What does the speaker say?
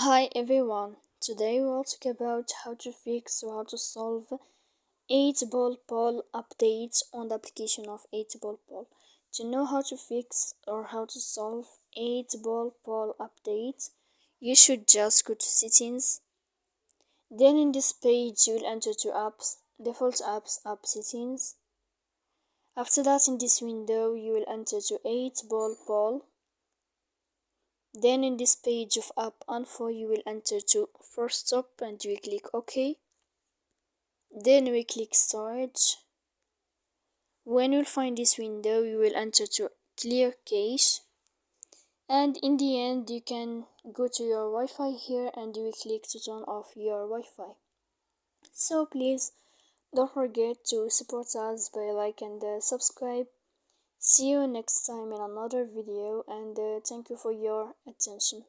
Hi everyone, today we'll talk about how to fix or how to solve 8-ball poll updates on the application of 8-ball poll. To know how to fix or how to solve 8-ball poll updates, you should just go to settings. Then in this page you'll enter to apps, default apps, app settings. After that in this window you will enter to 8-ball poll. Then in this page of app info you will enter to first stop and we click OK. Then we click storage. When you'll find this window you will enter to clear cache, and in the end you can go to your Wi-Fi here and you will click to turn off your Wi-Fi. So please don't forget to support us by like and subscribe. See you next time in another video, and thank you for your attention.